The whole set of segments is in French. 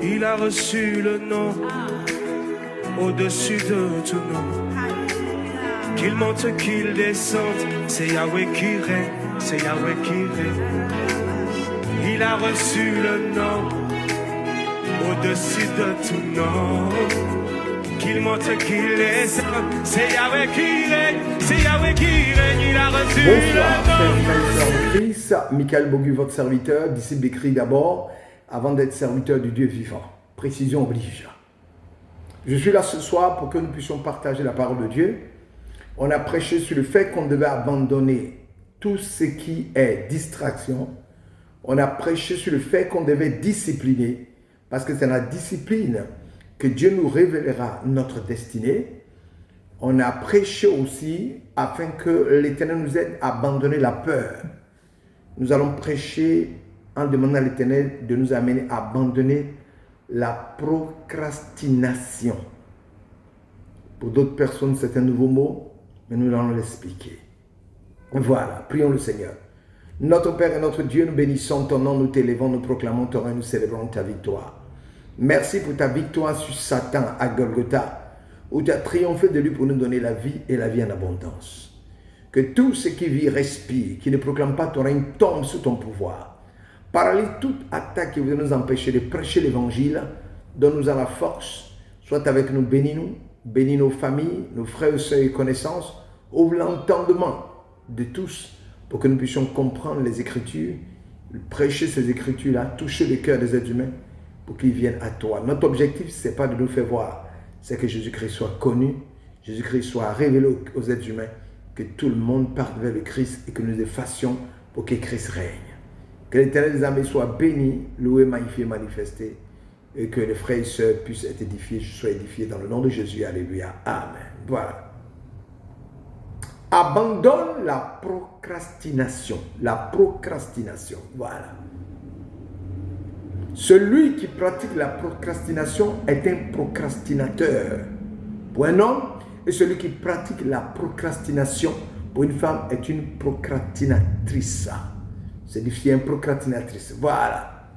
Il a reçu le nom au-dessus de tout nom. Qu'il monte, qu'il descende, c'est Yahweh qui règne, c'est Yahweh qui règne. Il a reçu le nom au-dessus de tout nom. Qu'il monte, qu'il descende, c'est Yahweh qui règne, c'est Yahweh qui règne. Il a reçu le nom. Bonsoir, Christ, Michael Bogu, votre serviteur, disciple d'écrit d'abord, avant d'être serviteur du Dieu vivant. Précision oblige. Je suis là ce soir pour que nous puissions partager la parole de Dieu. On a prêché sur le fait qu'on devait abandonner tout ce qui est distraction. On a prêché sur le fait qu'on devait discipliner, parce que c'est la discipline que Dieu nous révélera notre destinée. On a prêché aussi afin que l'Éternel nous aide à abandonner la peur. Nous allons prêcher en demandant à l'Éternel de nous amener à abandonner la procrastination. Pour d'autres personnes, c'est un nouveau mot, mais nous allons l'expliquer. Voilà, prions le Seigneur. Notre Père et notre Dieu, nous bénissons ton nom, nous t'élevons, nous proclamons ton règne, nous célébrons ta victoire. Merci pour ta victoire sur Satan à Golgotha, où tu as triomphé de lui pour nous donner la vie et la vie en abondance. Que tout ce qui vit, respire, qui ne proclame pas ton règne, tombe sous ton pouvoir. Paralyse toute attaque qui voudrait nous empêcher de prêcher l'évangile, donne-nous la force, soit avec nous, bénis-nous, bénis nos familles, nos frères, sœurs et connaissances, ouvre l'entendement de tous pour que nous puissions comprendre les Écritures, prêcher ces Écritures-là, toucher le cœur des êtres humains pour qu'ils viennent à toi. Notre objectif, ce n'est pas de nous faire voir, c'est que Jésus-Christ soit connu, Jésus-Christ soit révélé aux êtres humains, que tout le monde parte vers le Christ et que nous le fassions pour que Christ règne. Que l'Éternel des armées soit béni, loué, magnifié, manifesté, et que les frères et sœurs puissent être édifiés, je sois édifié dans le nom de Jésus. Alléluia. Amen. Voilà. Abandonne la procrastination. La procrastination. Voilà. Celui qui pratique la procrastination est un procrastinateur. Pour un homme, et celui qui pratique la procrastination pour une femme est une procrastinatrice. C'est difficile, procrastinatrice. Voilà.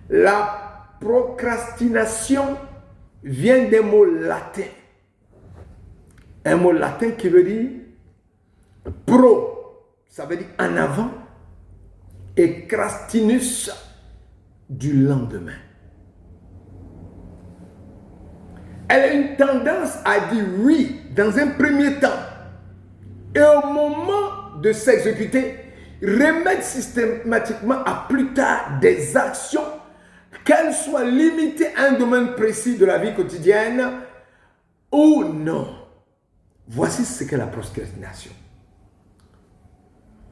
La procrastination vient d'un mot latin. Un mot latin qui veut dire pro, ça veut dire en avant, et crastinus, du lendemain. Elle a une tendance à dire oui dans un premier temps, et au moment de s'exécuter, remettre systématiquement à plus tard des actions, qu'elles soient limitées à un domaine précis de la vie quotidienne ou non. Voici ce qu'est la procrastination.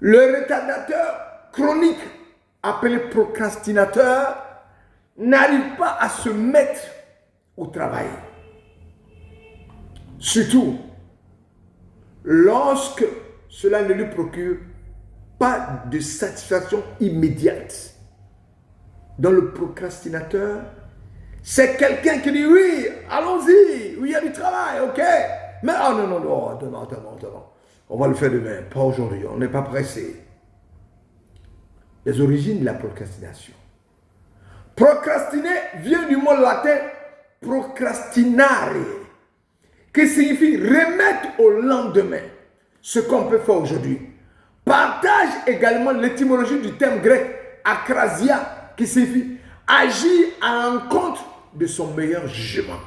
Le retardateur chronique, appelé procrastinateur, n'arrive pas à se mettre au travail. Surtout lorsque cela ne lui procure pas de satisfaction immédiate. Dans le procrastinateur, c'est quelqu'un qui dit oui, allons-y, oui, il y a du travail, ok. Mais non, attends. On va le faire demain, pas aujourd'hui, on n'est pas pressé. Les origines de la procrastination. Procrastiner vient du mot latin procrastinare, qui signifie remettre au lendemain ce qu'on peut faire aujourd'hui. Partage également l'étymologie du terme grec akrasia, qui signifie agir à l'encontre de son meilleur jugement.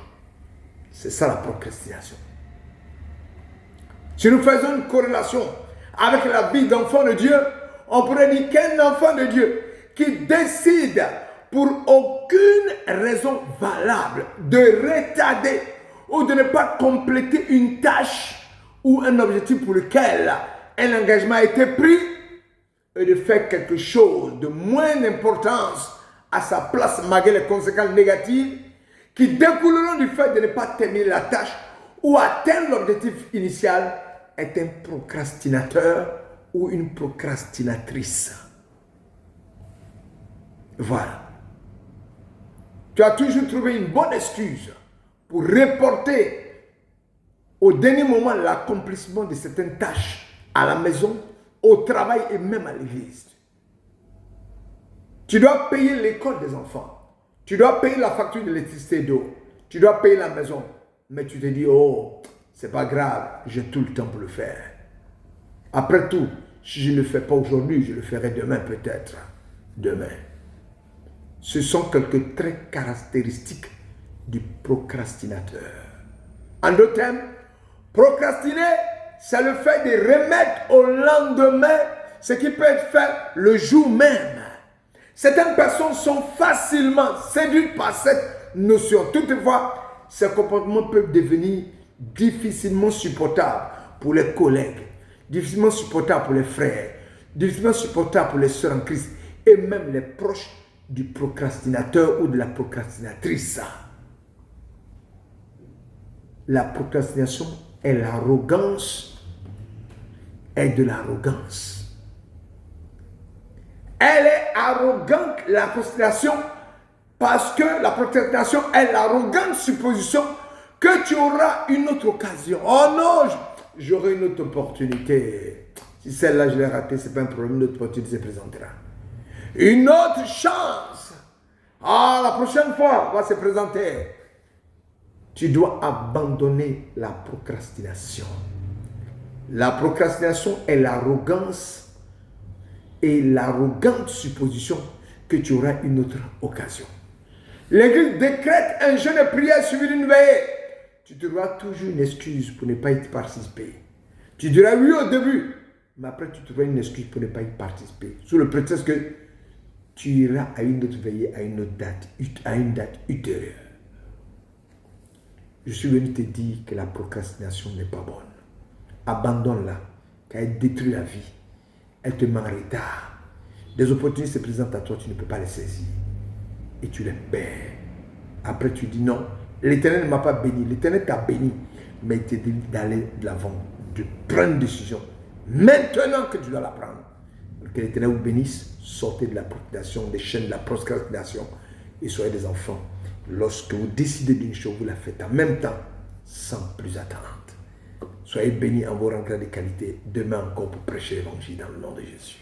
C'est ça la procrastination. Si nous faisons une corrélation avec la vie d'enfant de Dieu, on pourrait dire qu'un enfant de Dieu qui décide pour aucune raison valable de retarder ou de ne pas compléter une tâche ou un objectif pour lequel un engagement a été pris, et de faire quelque chose de moins d'importance à sa place malgré les conséquences négatives qui découleront du fait de ne pas terminer la tâche ou atteindre l'objectif initial, est un procrastinateur ou une procrastinatrice. Voilà. Tu as toujours trouvé une bonne excuse pour reporter au dernier moment l'accomplissement de certaines tâches à la maison, au travail et même à l'église. Tu dois payer l'école des enfants. Tu dois payer la facture de l'électricité et d'eau. Tu dois payer la maison. Mais tu te dis, oh, c'est pas grave, j'ai tout le temps pour le faire. Après tout, si je ne le fais pas aujourd'hui, je le ferai demain peut-être. Demain. Ce sont quelques traits caractéristiques du procrastinateur. En d'autres termes, procrastiner, c'est le fait de remettre au lendemain ce qui peut être fait le jour même. Certaines personnes sont facilement séduites par cette notion. Toutefois, ces comportements peuvent devenir difficilement supportables pour les collègues, difficilement supportables pour les frères, difficilement supportables pour les sœurs en Christ et même les proches du procrastinateur ou de la procrastinatrice. La procrastination est l'arrogance, est de l'arrogance. Elle est arrogante, la procrastination, parce que la procrastination est l'arrogante supposition que tu auras une autre occasion. Oh non, j'aurai une autre opportunité. Si celle-là, je l'ai ratée, ce n'est pas un problème, une autre opportunité se présentera. Une autre chance. Ah, la prochaine fois va se présenter. Tu dois abandonner la procrastination. La procrastination est l'arrogance et l'arrogante supposition que tu auras une autre occasion. L'Église décrète un jeûne de prière suivi d'une veillée. Tu trouveras toujours une excuse pour ne pas y participer. Tu diras oui au début, mais après tu trouveras une excuse pour ne pas y participer. Sous le prétexte que tu iras à une autre veillée, à une autre date, à une date ultérieure. Je suis venu te dire que la procrastination n'est pas bonne. Abandonne-la, car elle détruit la vie. Elle te met en retard. Des opportunités se présentent à toi, tu ne peux pas les saisir. Et tu les perds. Après, tu dis non, l'Éternel ne m'a pas béni. L'Éternel t'a béni, mais il t'a dit d'aller de l'avant, de prendre une décision. Maintenant que tu dois la prendre. Que l'Éternel vous bénisse. Sortez de la procrastination, des chaînes de la procrastination et soyez des enfants. Lorsque vous décidez d'une chose, vous la faites en même temps, sans plus attendre. Soyez bénis en vos rangs de qualité. Demain encore pour prêcher l'évangile dans le nom de Jésus.